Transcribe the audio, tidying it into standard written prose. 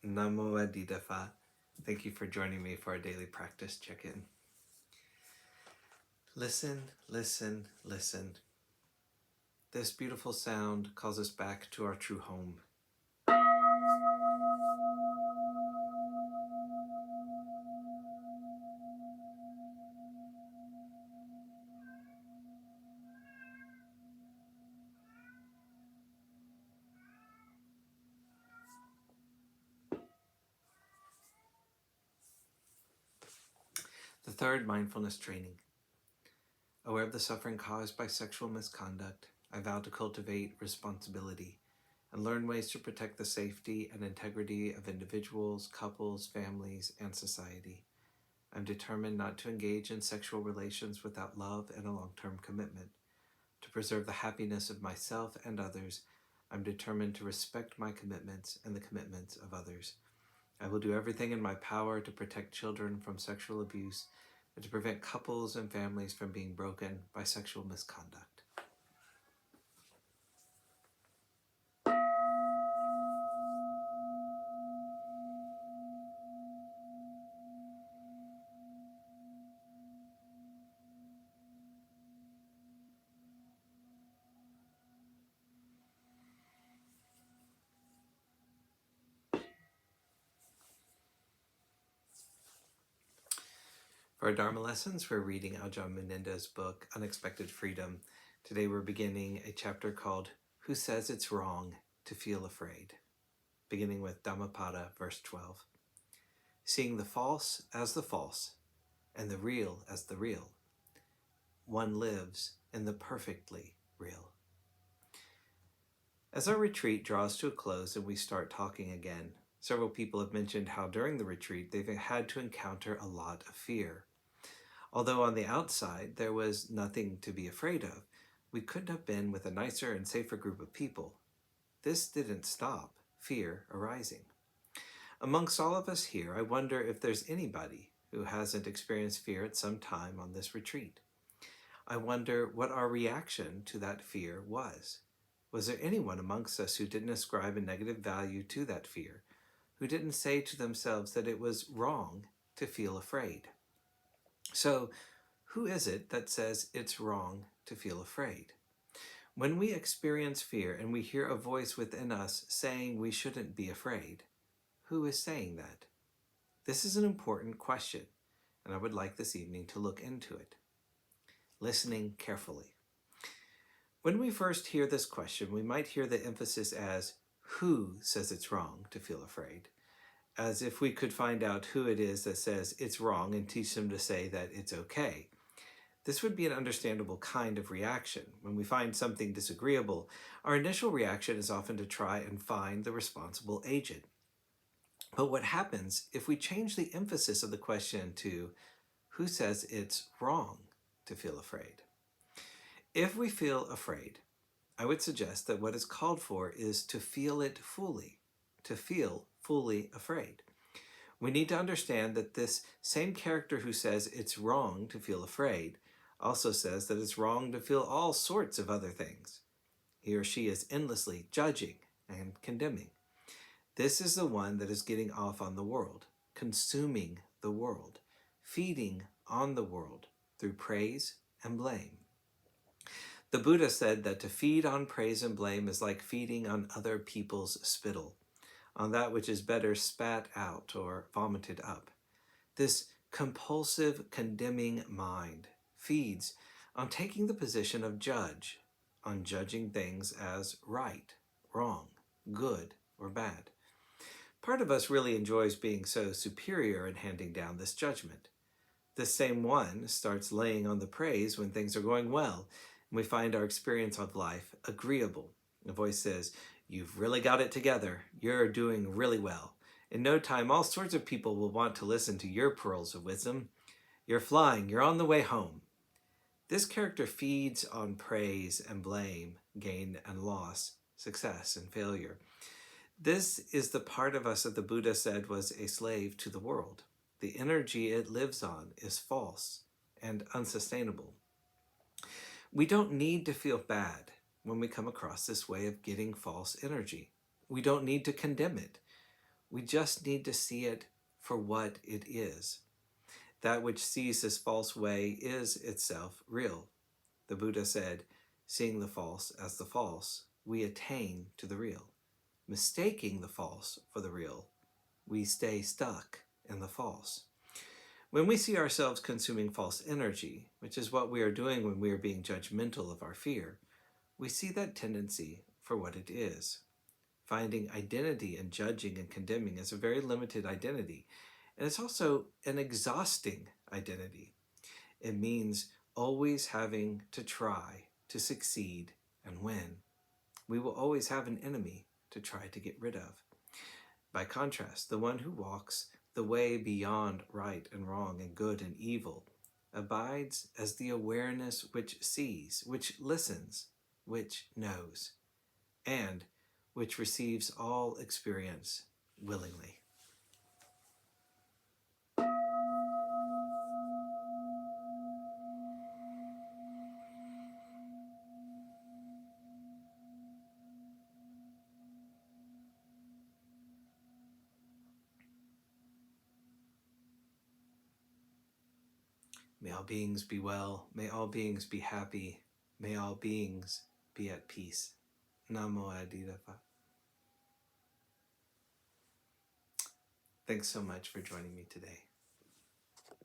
Namo Adida Phat. Thank you for joining me for our daily practice check-in. Listen, listen, listen. This beautiful sound calls us back to our true home. The third mindfulness training. Aware of the suffering caused by sexual misconduct, I vow to cultivate responsibility and learn ways to protect the safety and integrity of individuals, couples, families, and society. I'm determined not to engage in sexual relations without love and a long-term commitment. To preserve the happiness of myself and others, I'm determined to respect my commitments and the commitments of others. I will do everything in my power to protect children from sexual abuse and to prevent couples and families from being broken by sexual misconduct. For our Dharma lessons, we're reading Ajahn Munindo's book, Unexpected Freedom. Today we're beginning a chapter called Who Says It's Wrong to Feel Afraid? Beginning with Dhammapada, verse 12. Seeing the false as the false, and the real as the real, one lives in the perfectly real. As our retreat draws to a close and we start talking again, several people have mentioned how during the retreat they've had to encounter a lot of fear. Although on the outside there was nothing to be afraid of, we couldn't have been with a nicer and safer group of people. This didn't stop fear arising. Amongst all of us here, I wonder if there's anybody who hasn't experienced fear at some time on this retreat. I wonder what our reaction to that fear was. Was there anyone amongst us who didn't ascribe a negative value to that fear, who didn't say to themselves that it was wrong to feel afraid? So, who is it that says it's wrong to feel afraid? When we experience fear and we hear a voice within us saying we shouldn't be afraid, who is saying that? This is an important question, and I would like this evening to look into it. Listening carefully. When we first hear this question, we might hear the emphasis as, who says it's wrong to feel afraid? As if we could find out who it is that says it's wrong and teach them to say that it's okay. This would be an understandable kind of reaction. When we find something disagreeable, our initial reaction is often to try and find the responsible agent. But what happens if we change the emphasis of the question to, who says it's wrong to feel afraid? If we feel afraid, I would suggest that what is called for is to feel it fully, to feel fully afraid. We need to understand that this same character who says it's wrong to feel afraid also says that it's wrong to feel all sorts of other things. He or she is endlessly judging and condemning. This is the one that is getting off on the world, consuming the world, feeding on the world through praise and blame. The Buddha said that to feed on praise and blame is like feeding on other people's spittle, on that which is better spat out or vomited up. This compulsive, condemning mind feeds on taking the position of judge, on judging things as right, wrong, good, or bad. Part of us really enjoys being so superior and handing down this judgment. This same one starts laying on the praise when things are going well, and we find our experience of life agreeable. The voice says, "You've really got it together. You're doing really well. In no time, all sorts of people will want to listen to your pearls of wisdom. You're flying. You're on the way home." This character feeds on praise and blame, gain and loss, success and failure. This is the part of us that the Buddha said was a slave to the world. The energy it lives on is false and unsustainable. We don't need to feel bad when we come across this way of getting false energy. We don't need to condemn it. We just need to see it for what it is. That which sees this false way is itself real. The Buddha said, seeing the false as the false, we attain to the real. Mistaking the false for the real, we stay stuck in the false. When we see ourselves consuming false energy, which is what we are doing when we are being judgmental of our fear, we see that tendency for what it is. Finding identity in judging and condemning is a very limited identity, and it's also an exhausting identity. It means always having to try to succeed and win. We will always have an enemy to try to get rid of. By contrast, the one who walks the way beyond right and wrong and good and evil abides as the awareness which sees, which listens, which knows, and which receives all experience willingly. May all beings be well. May all beings be happy. May all beings be at peace. Namo Adida Phat. Thanks so much for joining me today.